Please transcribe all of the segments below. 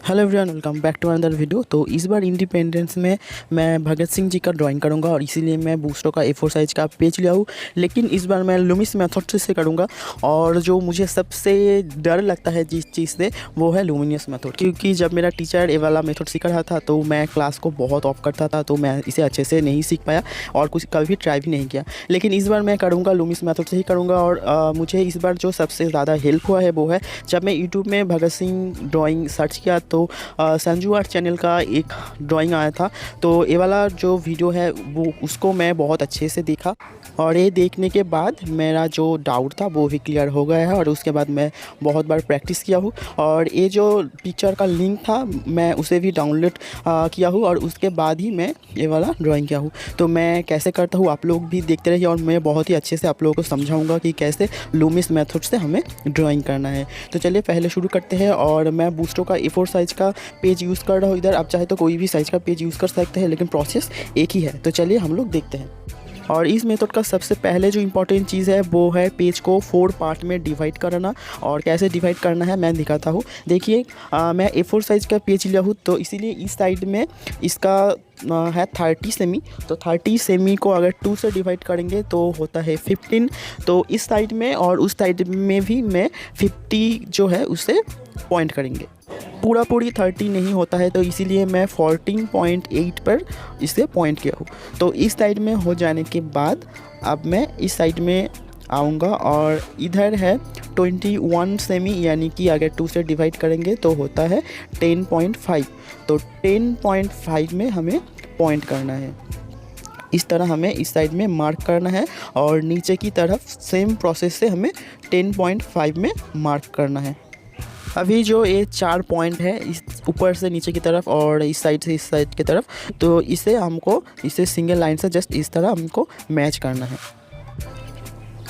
Hello everyone, welcome back to another video. तो इस बार independence में मैं भगत सिंह जी का ड्राइंग करूंगा और इसीलिए मैं बूस्टो का A4 साइज़ का पेज लिया हूँ। लेकिन इस बार मैं लूमिस मेथड से करूंगा और जो मुझे सबसे डर लगता है जिस चीज़ से वो है लुमिनियस मेथड, क्योंकि जब मेरा टीचर ये वाला मेथड सिखा रहा था तो मैं क्लास को बहुत ऑफ करता था, तो मैं इसे अच्छे से नहीं सीख पाया और कुछ कभी ट्राई भी नहीं किया। लेकिन इस बार मैं करूँगा लुमिस मेथड से ही करूँगा। और मुझे इस बार जो सबसे ज़्यादा हेल्प हुआ है वो है जब मैं यूट्यूब में भगत सिंह ड्राइंग सर्च किया तो संजू आर्ट चैनल का एक ड्राइंग आया था। तो ये वाला जो वीडियो है वो उसको मैं बहुत अच्छे से देखा और ये देखने के बाद मेरा जो डाउट था वो भी क्लियर हो गया है। और उसके बाद मैं बहुत बार प्रैक्टिस किया हूँ और ये जो पिक्चर का लिंक था मैं उसे भी डाउनलोड किया हूँ और उसके बाद ही मैं ये वाला ड्राइंग किया हूँ। तो मैं कैसे करता हूँ आप लोग भी देखते रहिए और मैं बहुत ही अच्छे से आप लोगों को समझाऊंगा कि कैसे लूमिस मेथड से हमें ड्राइंग करना है। तो चलिए पहले शुरू करते हैं। और मैं बूस्टो का A4 साइज़ का पेज यूज़ कर रहा हूँ इधर। आप चाहे तो कोई भी साइज़ का पेज यूज़ कर सकते हैं, लेकिन प्रोसेस एक ही है। तो चलिए हम लोग देखते हैं। और इस मेथड का सबसे पहले जो इम्पोर्टेंट चीज़ है वो है पेज को 4 पार्ट में डिवाइड करना। और कैसे डिवाइड करना है मैं दिखाता हूँ। देखिए मैं A4 साइज़ का पेज लिया हूँ तो इसीलिए इस साइड में इसका है 30 सेमी। तो 30 सेमी को अगर 2 से डिवाइड करेंगे तो होता है 15। तो इस साइड में और उस साइड में भी मैं 50 जो है उसे पॉइंट करेंगे। पूरी 30 नहीं होता है तो इसीलिए मैं 14.8 पर इसे पॉइंट किया हूँ। तो इस साइड में हो जाने के बाद अब मैं इस साइड में आऊँगा और इधर है 21 सेमी, यानी कि अगर 2 से डिवाइड करेंगे तो होता है 10.5। तो 10.5 में हमें पॉइंट करना है। इस तरह हमें इस साइड में मार्क करना है और नीचे की तरफ सेम प्रोसेस से हमें 10.5 में मार्क करना है। अभी जो ये 4 पॉइंट है इस ऊपर से नीचे की तरफ और इस साइड से इस साइड की तरफ, तो इसे सिंगल लाइन से जस्ट इस तरह हमको मैच करना है।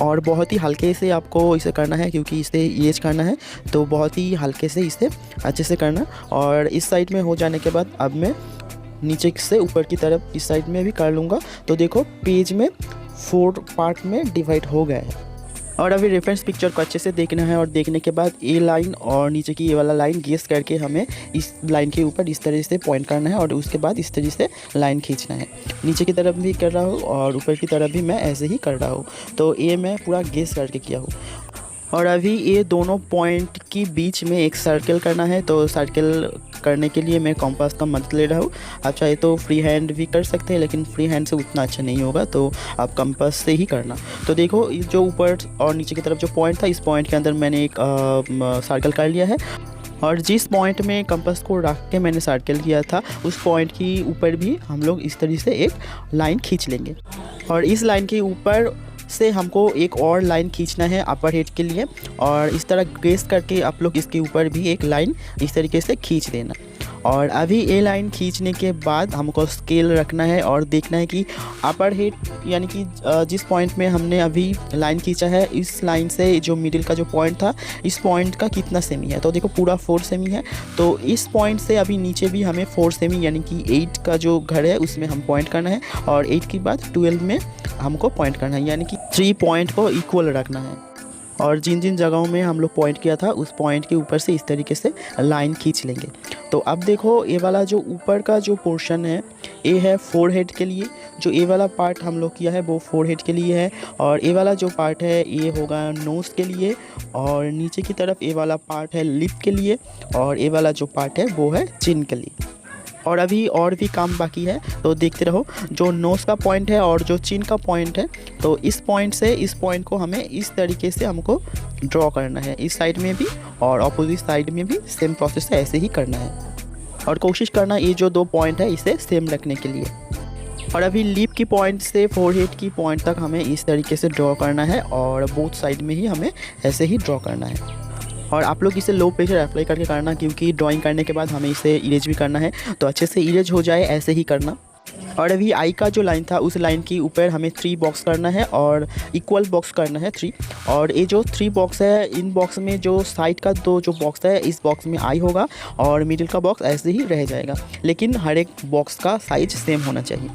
और बहुत ही हल्के से आपको इसे करना है क्योंकि इसे इरेज करना है, तो बहुत ही हल्के से इसे अच्छे से करना। और इस साइड में हो जाने के बाद अब मैं नीचे से ऊपर की तरफ इस साइड में भी कर लूँगा। तो देखो पेज में 4 पार्ट में डिवाइड हो गया है। और अभी रेफरेंस पिक्चर को अच्छे से देखना है और देखने के बाद ए लाइन और नीचे की ये वाला लाइन गेस करके हमें इस लाइन के ऊपर इस तरह से पॉइंट करना है और उसके बाद इस तरह से लाइन खींचना है। नीचे की तरफ भी कर रहा हूँ और ऊपर की तरफ भी मैं ऐसे ही कर रहा हूँ। तो ये मैं पूरा गेस करके किया हूँ। और अभी ये दोनों पॉइंट के बीच में एक सर्कल करना है। तो सर्कल करने के लिए मैं कॉम्पास का मदद ले रहा हूँ। आप चाहे तो फ्री हैंड भी कर सकते हैं, लेकिन फ्री हैंड से उतना अच्छा नहीं होगा, तो आप कंपास से ही करना। तो देखो जो ऊपर और नीचे की तरफ जो पॉइंट था, इस पॉइंट के अंदर मैंने एक सर्कल कर लिया है। और जिस पॉइंट में कंपास को रख के मैंने सर्कल किया था उस पॉइंट के ऊपर भी हम लोग इस तरह से एक लाइन खींच लेंगे। और इस लाइन के ऊपर से हमको एक और लाइन खींचना है अपर हेड के लिए। और इस तरह ग्रेस करके आप लोग इसके ऊपर भी एक लाइन इस तरीके से खींच देना। और अभी ये लाइन खींचने के बाद हमको स्केल रखना है और देखना है कि अपर हेड यानी कि जिस पॉइंट में हमने अभी लाइन खींचा है इस लाइन से जो मिडिल का जो पॉइंट था इस पॉइंट का कितना सेमी है। तो देखो पूरा 4 सेमी है। तो इस पॉइंट से अभी नीचे भी हमें 4 सेमी यानी कि 8 का जो घर है उसमें हम पॉइंट करना है। और 8 के बाद 12 में हमको पॉइंट करना है, यानी कि 3 पॉइंट को इक्वल रखना है। और जिन जिन जगहों में हम लोग पॉइंट किया था उस पॉइंट के ऊपर से इस तरीके से लाइन खींच लेंगे। तो अब देखो ये वाला जो ऊपर का जो पोर्शन है ये है फोरहेड के लिए। जो ये वाला पार्ट हम लोग किया है वो फोरहेड के लिए है। और ये वाला जो पार्ट है ये होगा नोज़ के लिए। और नीचे की तरफ ये वाला पार्ट है लिप के लिए। और ये वाला जो पार्ट है वो है चिन के लिए। और अभी और भी काम बाकी है, तो देखते रहो। जो नोज़ का पॉइंट है और जो चिन का पॉइंट है, तो इस पॉइंट से इस पॉइंट को हमें इस तरीके से हमको ड्रॉ करना है। इस साइड में भी और अपोजिट साइड में भी सेम प्रोसेस है, ऐसे ही करना है। और कोशिश करना ये जो 2 पॉइंट है इसे सेम रखने के लिए। और अभी लिप की पॉइंट से फोरहेड की पॉइंट तक हमें इस तरीके से ड्रॉ करना है और बोथ साइड में ही हमें ऐसे ही ड्रॉ करना है। और आप लोग इसे लो प्रेशर अप्लाई करके करना, क्योंकि ड्राइंग करने के बाद हमें इसे इरेज भी करना है, तो अच्छे से इरेज हो जाए ऐसे ही करना। और अभी आई का जो लाइन था उस लाइन के ऊपर हमें 3 बॉक्स करना है और इक्वल बॉक्स करना है 3। और ये जो 3 बॉक्स है इन बॉक्स में जो साइड का 2 जो बॉक्स है इस बॉक्स में आई होगा और मिडिल का बॉक्स ऐसे ही रह जाएगा, लेकिन हर एक बॉक्स का साइज सेम होना चाहिए।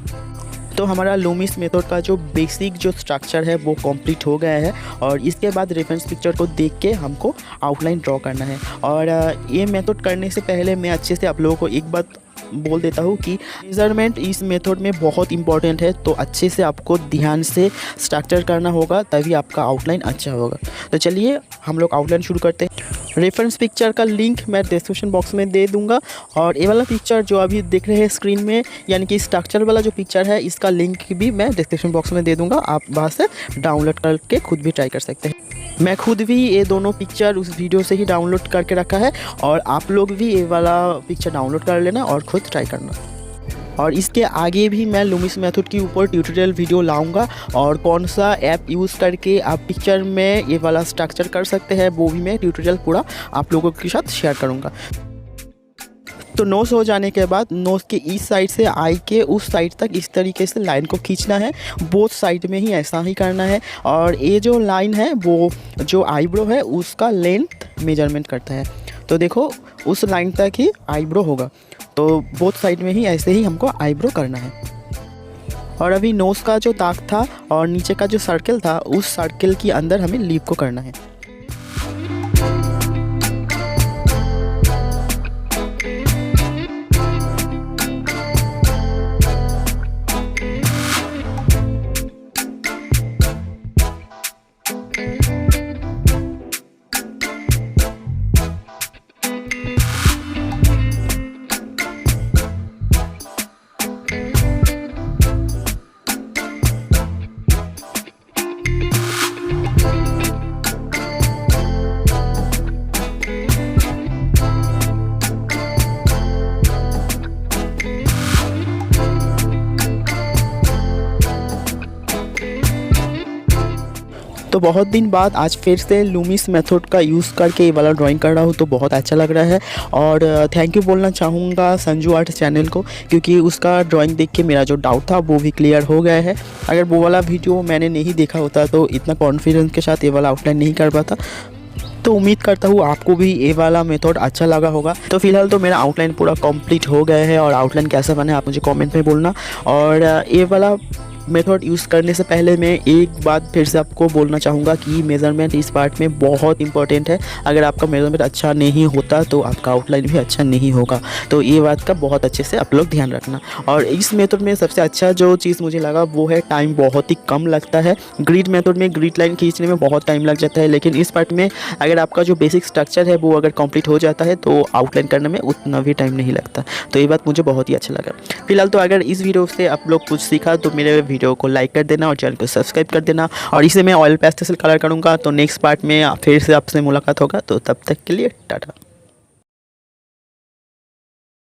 तो हमारा लूमिस मेथड का जो बेसिक जो स्ट्रक्चर है वो कंप्लीट हो गया है और इसके बाद रेफरेंस पिक्चर को देख के हमको आउटलाइन ड्रॉ करना है। और ये मेथड करने से पहले मैं अच्छे से आप लोगों को एक बात बोल देता हूँ कि मेजरमेंट इस मेथड में बहुत इंपॉर्टेंट है, तो अच्छे से आपको ध्यान से स्ट्रक्चर करना होगा, तभी आपका आउटलाइन अच्छा होगा। तो चलिए हम लोग आउटलाइन शुरू करते हैं। रेफरेंस पिक्चर का लिंक मैं डिस्क्रिप्शन बॉक्स में दे दूंगा और ये वाला पिक्चर जो अभी देख रहे हैं स्क्रीन में, यानी कि स्ट्रक्चर वाला जो पिक्चर है, इसका लिंक भी मैं डिस्क्रिप्शन बॉक्स में दे दूंगा। आप वहाँ से डाउनलोड करके खुद भी ट्राई कर सकते हैं। मैं खुद भी ये दोनों पिक्चर उस वीडियो से ही डाउनलोड करके रखा है और आप लोग भी ये वाला पिक्चर डाउनलोड कर लेना और खुद ट्राई करना। और इसके आगे भी मैं लूमिस मेथड के ऊपर ट्यूटोरियल वीडियो लाऊंगा और कौन सा ऐप यूज़ करके आप पिक्चर में ये वाला स्ट्रक्चर कर सकते हैं वो भी मैं ट्यूटोरियल पूरा आप लोगों के साथ शेयर करूंगा। तो नोज़ हो जाने के बाद नोज़ के इस साइड से आई के उस साइड तक इस तरीके से लाइन को खींचना है। बोथ साइड में ही ऐसा ही करना है। और ये जो लाइन है वो जो आईब्रो है उसका लेंथ मेजरमेंट करता है। तो देखो उस लाइन तक ही आईब्रो होगा, तो बोथ साइड में ही ऐसे ही हमको आईब्रो करना है। और अभी नोज़ का जो दाग था और नीचे का जो सर्कल था, उस सर्कल के अंदर हमें लीप को करना है। तो बहुत दिन बाद आज फिर से लूमिस मेथड का यूज़ करके ये वाला ड्राइंग कर रहा हूँ, तो बहुत अच्छा लग रहा है। और थैंक यू बोलना चाहूँगा संजू आर्ट चैनल को, क्योंकि उसका ड्राइंग देख के मेरा जो डाउट था वो भी क्लियर हो गया है। अगर वो वाला वीडियो मैंने नहीं देखा होता तो इतना कॉन्फिडेंस के साथ ये वाला आउटलाइन नहीं कर पाता। तो उम्मीद करता हूँ आपको भी ये वाला मेथड अच्छा लगा होगा। तो फिलहाल तो मेरा आउटलाइन पूरा कंप्लीट हो गया है और आउटलाइन कैसा बना है आप मुझे कमेंट में बोलना। और ये वाला मेथड यूज़ करने से पहले मैं एक बात फिर से आपको बोलना चाहूँगा कि मेज़रमेंट इस पार्ट में बहुत इंपॉर्टेंट है। अगर आपका मेज़रमेंट अच्छा नहीं होता तो आपका आउटलाइन भी अच्छा नहीं होगा। तो ये बात का बहुत अच्छे से आप लोग ध्यान रखना। और इस मेथड में सबसे अच्छा जो चीज़ मुझे लगा वो है टाइम बहुत ही कम लगता है। ग्रिड मेथड में ग्रिड लाइन खींचने में बहुत टाइम लग जाता है, लेकिन इस पार्ट में अगर आपका जो बेसिक स्ट्रक्चर है वो अगर कंप्लीट हो जाता है तो आउटलाइन करने में उतना भी टाइम नहीं लगता। तो ये बात मुझे बहुत ही अच्छा लगा। फिलहाल तो अगर इस वीडियो से आप लोग कुछ सीखा तो मेरे वीडियो को लाइक कर देना और चैनल को सब्सक्राइब कर देना। और इसे मैं ऑयल पेस्टल कलर करूँगा। तो नेक्स्ट पार्ट में फिर से आपसे मुलाकात होगा। तो तब तक के लिए टाटा।